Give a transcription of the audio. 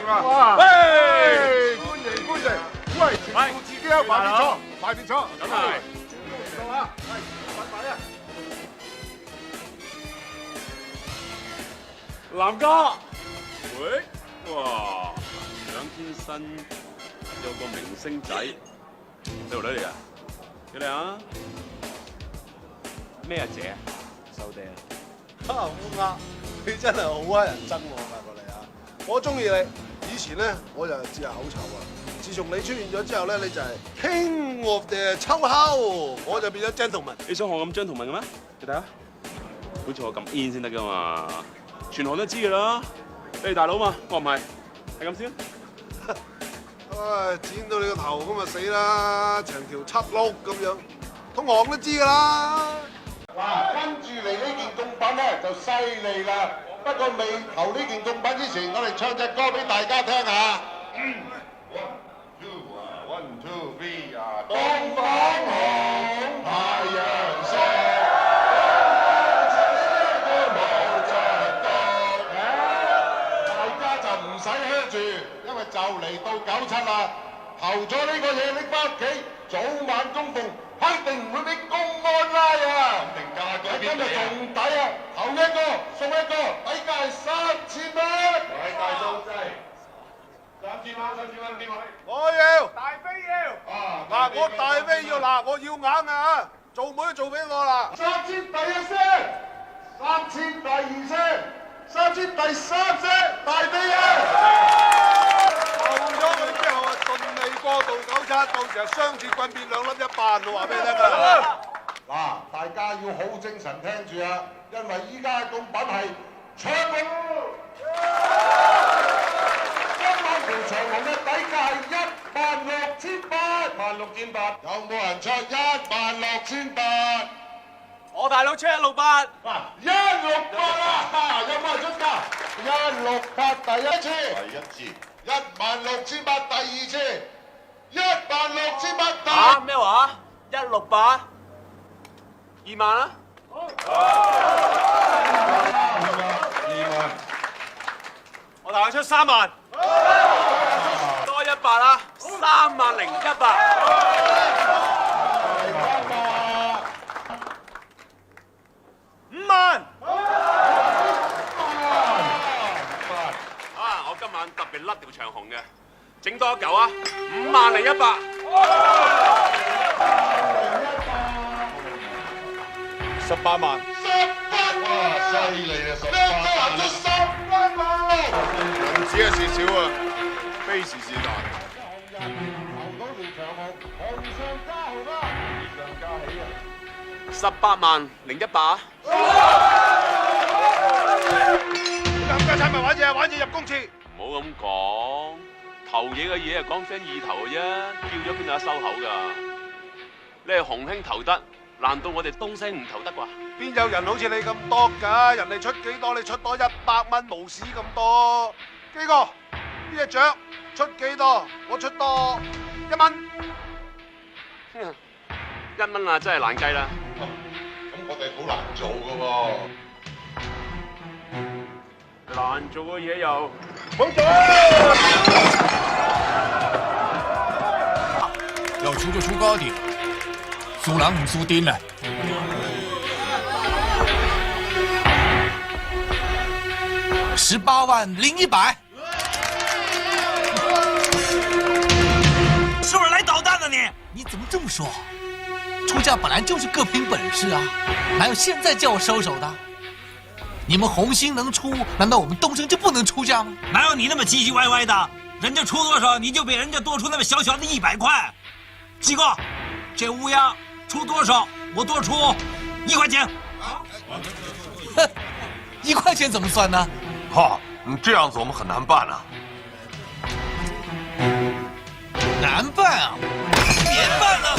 啊！喂，歡迎歡迎！喂，全部自己有排練坐，排練坐。咁係。到啊！係，快快啊！南哥，喂，哇，兩天新有個明星仔，你條女嚟㗎？幾靚啊？咩啊姐？收爹啊！烏鴉，你真係好乞人憎喎，發覺你啊！我中意你，以前咧我就知下口臭啊，自從你出現咗之後咧，你就係 King of the 秋口，我就變咗 gentleman。你想我咁將同盟嘅咩？你睇下，好似我咁 in 先得㗎嘛，全行都知㗎啦。你大佬嘛，我唔係，係咁先。唉，剪到你個頭咁啊死啦，成條七碌咁樣，通行都知㗎啦。嗱，跟住嚟呢件貢品咧就犀利啦。不過未投呢件貢品之前，我哋唱隻歌俾大家聽下。One two three 啊！東方紅，太陽升，大家就唔使噓住，因為就嚟到97啦。投咗呢個嘢拎翻屋企，早晚供奉。肯定唔會俾公安拉啊！肯定加咗今日仲抵啊！頭一個送一個，底價係3000蚊。底價收劑3000蚊邊位？我要大飛要啊！嗱，我大飛要嗱，我要硬啊！做妹都做俾我啦！3000第一聲，3000第二聲，3000第三聲，大飛啊！投咗佢之後啊，順利過渡97，到時啊雙節棍變2粒100，我話俾你聽啊！嗱，大家要好精神聽住啊，因為依家嘅貢品係長龍，1萬條長龍嘅底價係16800，16800，有冇人出16800？我大佬出168，嗱168啊，有冇人出價？168第一次，16800第二次，16800第。啊咩話？168，2萬啊2萬，我大佬出3萬，多100啦，30100。5萬。我今晚特別甩條長紅嘅，整多一嚿啊，50100。18萬。哇，犀利啊！18萬，唔止係事少啊，非時是大。180100啊！冚家鏟咪玩嘢入公廁。唔好咁講，投嘢嘅嘢係講聲意頭嘅啫，叫咗邊有得收口㗎？你係洪興投得，難道我哋東星唔投得啩？邊有人好似你咁多㗎？人哋出幾多，你出多100蚊，無屎咁多。基哥，呢隻雀出幾多？我出多1蚊。 1蚊啊，真係難計啦！咁我哋好難做㗎喎。難做嘅嘢又冇做。要出就出高啲，輸人唔輸陣啊！180100，是不是来捣蛋的你？你怎么这么说？出价本来就是各凭本事啊，哪有现在叫我收手的？你们红星能出，难道我们东升就不能出价吗？哪有你那么唧唧歪歪的？人家出多少，你就比人家多出那么小小的100块。鸡哥，这乌鸦出多少，我多出1块钱。哼，1块钱怎么算呢？哈，你这样子我们很难办啊。难办啊！别办了。